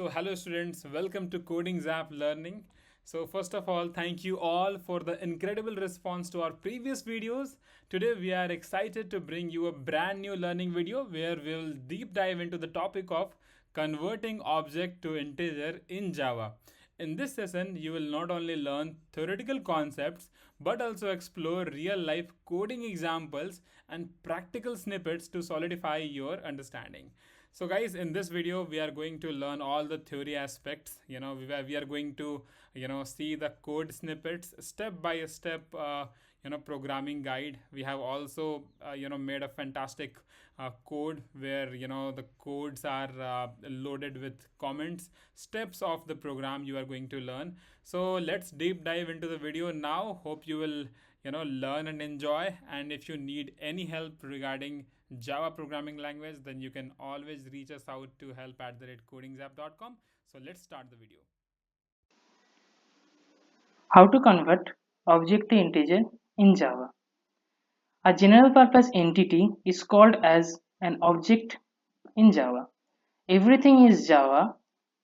Hello students, welcome to Coding Zap Learning. First of all, thank you all for the incredible response to our previous videos. Today, we are excited to bring you a brand new learning video where we'll deep dive into the topic of converting object to integer in Java. In this session, you will not only learn theoretical concepts but also explore real life coding examples and practical snippets to solidify your understanding. So guys, in this video we are going to learn all the theory aspects. We are going to see the code snippets step by step, programming guide. We have also made a fantastic code where the codes are loaded with comments, steps of the program you are going to learn. So let's deep dive into the video now. Hope you will learn and enjoy. And if you need any help regarding Java programming language, then you can always reach us out to help@codingzap.com. So let's start the video. How to convert object to integer in Java. A general purpose entity is called as an object in Java. Everything in Java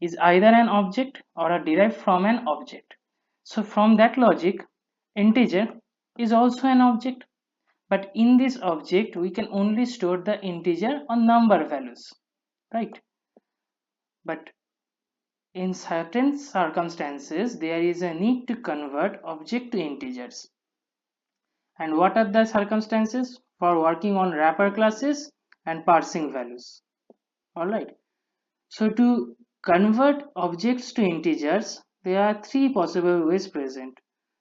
is either an object or derived from an object. So from that logic, integer is also an object. But in this object, we can only store the integer or number values, right? But in certain circumstances, there is a need to convert object to integers. And what are the circumstances for working on wrapper classes and parsing values? Alright, so to convert objects to integers, there are three possible ways present.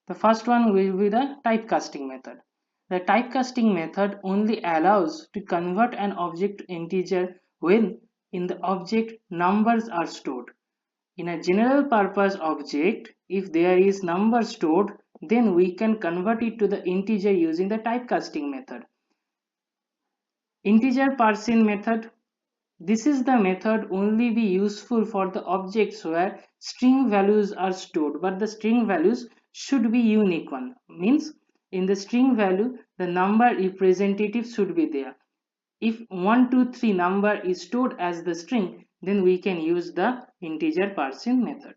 The first one will be the typecasting method. The typecasting method only allows to convert an object to integer when in the object numbers are stored. In a general purpose object, if there is number stored, then we can convert it to the integer using the typecasting method. Integer parseInt method. This is the method only be useful for the objects where string values are stored, but the string values should be unique one. Means in the string value, the number representative should be there. If 1, 2, 3 number is stored as the string, then we can use the integer parseInt method.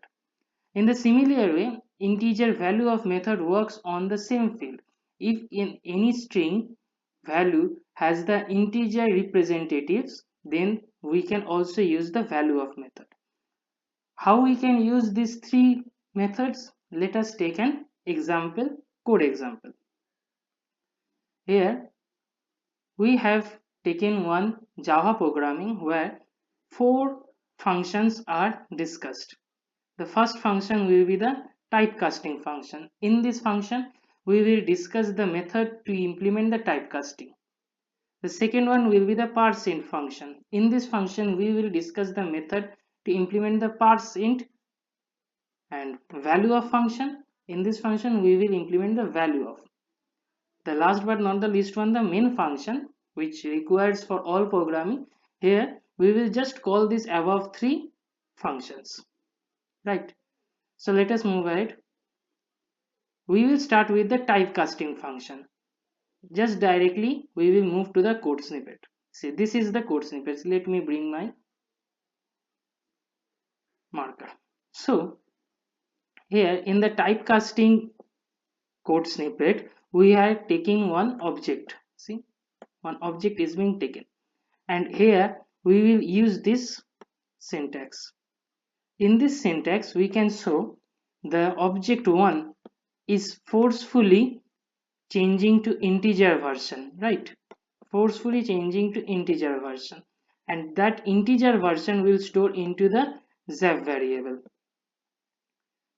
In the similar way, integer value of method works on the same field. If in any string value has the integer representatives, then we can also use the value of method. How we can use these three methods? Let us take an example, code example. Here we have taken one Java programming where 4 functions are discussed. The first function will be the typecasting function. In this function, we will discuss the method to implement the typecasting. The second one will be the parseInt function. In this function, we will discuss the method to implement the parseInt and value of function. In this function, we will implement the value of. The last but not the least one, the main function, which requires for all programming. Here, we will just call this above 3 functions. Right. So let us move ahead. We will start with the typecasting function. Just directly we will move to the code snippet. See, this is the code snippet. Let me bring my marker. So here in the typecasting code snippet, we are taking one object. See, one object is being taken, and here we will use this syntax. In this syntax, we can show the object 1 is forcefully changing to integer version, right? Forcefully changing to integer version, and that integer version will store into the zap variable.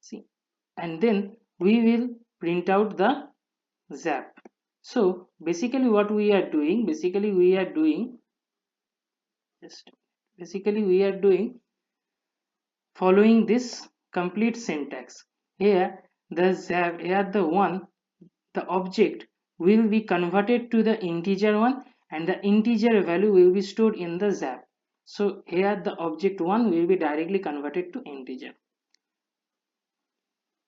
See, and then we will print out the zap. So basically what we are doing, following this complete syntax. Here the zap, here the object will be converted to the integer one, and the integer value will be stored in the zap. So here the object 1 will be directly converted to integer.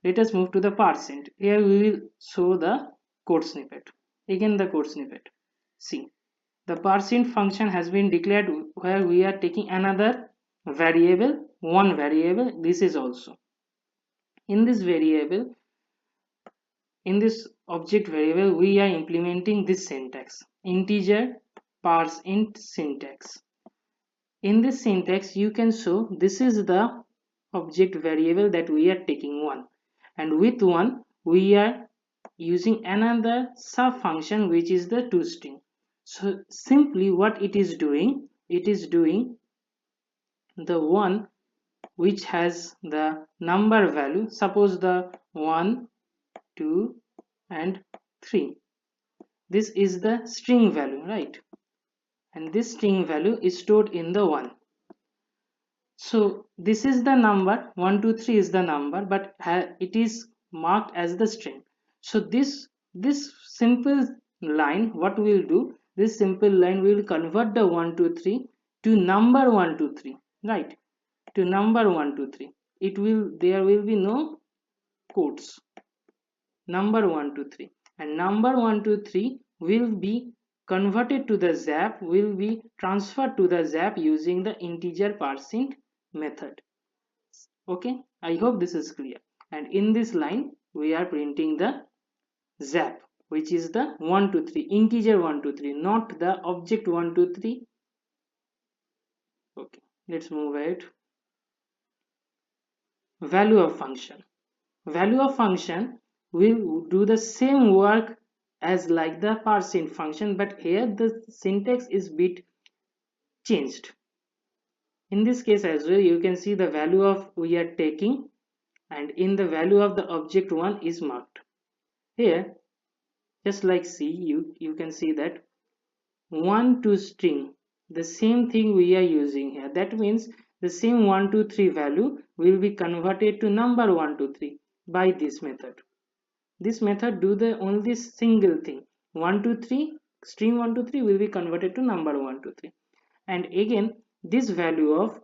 Let us move to the parseInt. Here we will show the code snippet. Again the code snippet. See, the parseInt function has been declared where we are taking another variable one variable, this is also. In this variable, in this object variable, we are implementing this syntax, integer parseInt syntax. In this syntax, you can show this is the object variable that we are taking one, and with one we are using another sub function which is the toString. So simply what it is doing the one which has the number value, suppose the 1, 2 and 3. This is the string value, right? And this string value is stored in the 1. So this is the number 1, 2, 3 is the number, but it is marked as the string. So this simple line, what we will do, this simple line will convert the 1, 2, 3 to number 1, 2, 3, right? To number 1, 2, 3. There will be no quotes. Number 1, 2, 3, and number 1, 2, 3 will be converted to the zap, will be transferred to the zap using the integer parseInt method. Okay, I hope this is clear. And in this line we are printing the zap, which is the 1, 2, 3, integer 1, 2, 3, not the object 1, 2, 3. Okay, let's move ahead. Value of function. Value of function will do the same work as like the parseInt function, but here the syntax is bit changed. In this case as well, you can see the value of we are taking, and in the value of the object 1 is marked. Here, just like C, you can see that 1 to string, the same thing we are using here. That means the same 1, 2, 3 value will be converted to number 1, 2, 3 by this method. This method do the only single thing, 1, 2, 3, string 1, 2, 3 will be converted to number 1, 2, 3. And again, this value of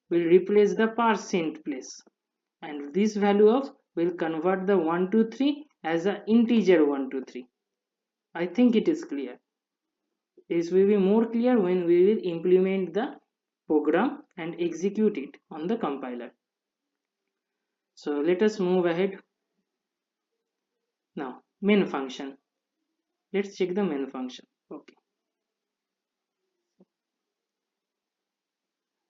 will replace the parseInt place, and this value of will convert the 1, 2, 3 as an integer 1, 2, 3. I think it is clear. This will be more clear when we will implement the program and execute it on the compiler. So let us move ahead. Now main function. Let's check the main function. Okay.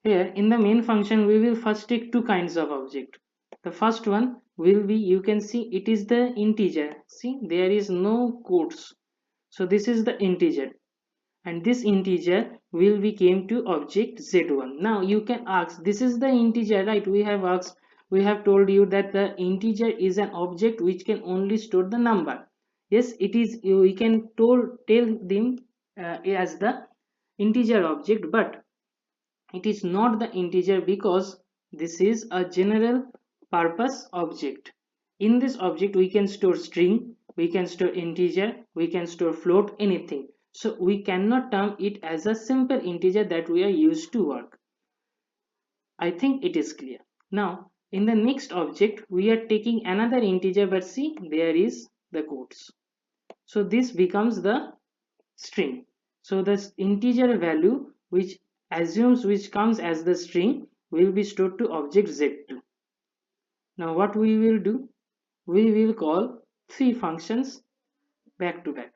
Here in the main function we will first take two kinds of object. The first one will be, you can see it is the integer. See, there is no quotes. So this is the integer, and this integer will be came to object z1. Now you can ask, this is the integer, right? We have told you that the integer is an object which can only store the number. Yes, it is. We can tell them as the integer object, but it is not the integer because this is a general purpose object. In this object we can store string, we can store integer, we can store float, anything. So we cannot term it as a simple integer that we are used to work. I think it is clear. Now in the next object we are taking another integer, but see, there is the quotes. So this becomes the string. So the integer value which comes as the string will be stored to object z2. Now what we will do, we will call three functions back to back.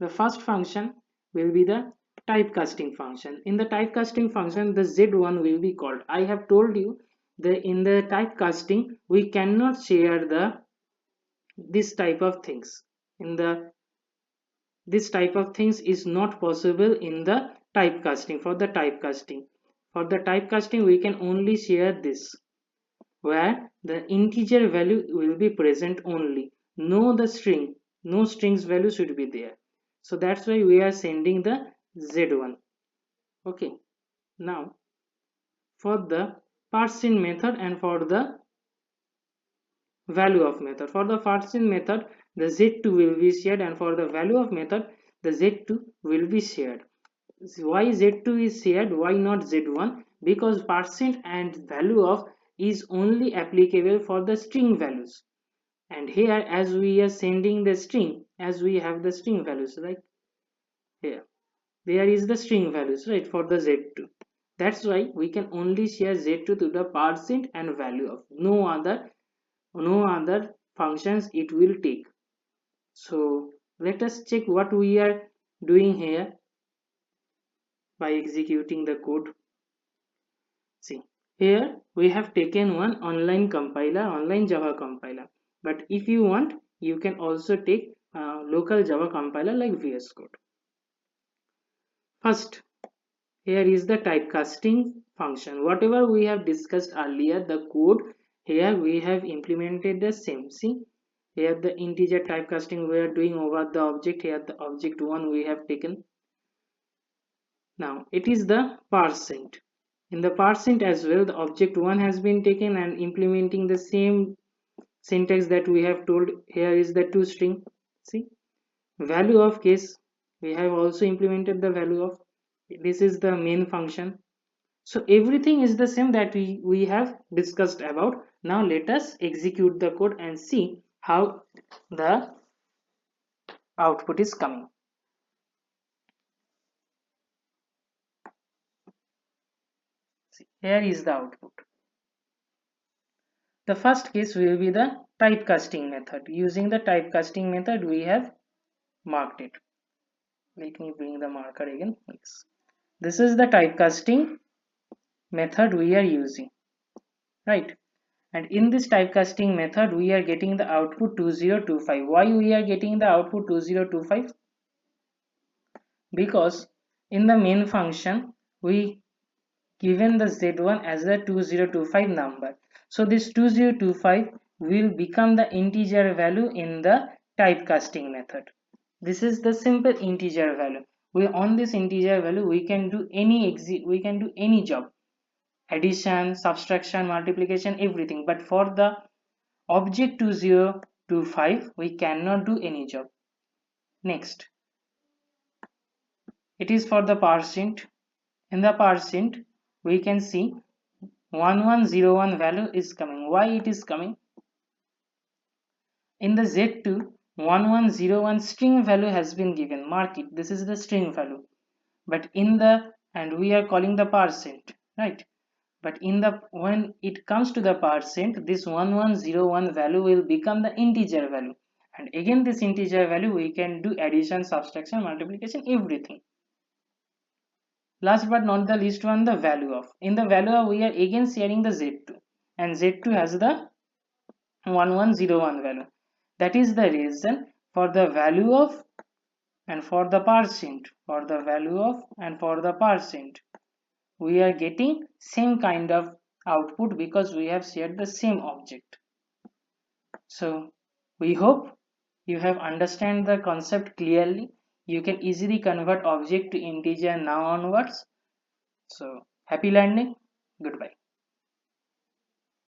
The first function will be the typecasting function. In the typecasting function, the z1 will be called. I have told you that in the typecasting we cannot share this type of things. This type of things is not possible in the typecasting. For the typecasting we can only share this, where the integer value will be present only, no strings value should be there. So that's why we are sending the z1. Okay, now for the parseInt method and for the value of method, for the parseInt method the z2 will be shared, and for the value of method the z2 will be shared. Why z2 is shared, why not z1? Because parseInt and value of is only applicable for the string values, and here as we are sending the string, as we have the string values, right? Here there is the string values, right, for the z2. That's why we can only share z2 to the parseInt and value of. No other functions it will take. So let us check what we are doing here by executing the code. See, here we have taken one online Java compiler. But if you want, you can also take local Java compiler like VS Code. First, here is the typecasting function. Whatever we have discussed earlier, the code, here we have implemented the same. See, here the integer typecasting we are doing over the object. Here the object 1 we have taken. Now it is the parseInt. In the parseInt as well, the object 1 has been taken and implementing the same syntax that we have told. Here is the toString. See, value of case, we have also implemented the value of. This is the main function. So everything is the same that we have discussed about. Now let us execute the code and see how the output is coming. See, here is the output. The first case will be the typecasting method. Using the typecasting method, we have marked it. Let me bring the marker again. This is the typecasting method we are using, right? And in this typecasting method, we are getting the output 2025. Why we are getting the output 2025? Because in the main function, we given the z1 as the 2025 number. So this 2025 will become the integer value in the typecasting method. This is the simple integer value. On this integer value we can do any job, addition, subtraction, multiplication, everything. But for the object 2025 we cannot do any job. Next, it is for the parseInt. In the parseInt we can see 1101 value is coming. Why it is coming? In the z2, 1101 string value has been given. Mark it. This is the string value. But in the, and we are calling the parseInt, right? But in the, when it comes to the parseInt, this 1101 value will become the integer value. And again this integer value we can do addition, subtraction, multiplication, everything. Last but not the least one, the value of. In the value of we are again sharing the z2, and z2 has the 1101 value. That is the reason for the value of and for the parseInt, for the value of and for the parseInt, we are getting same kind of output because we have shared the same object. So we hope you have understand the concept clearly. You can easily convert object to integer now onwards. So happy learning. Goodbye.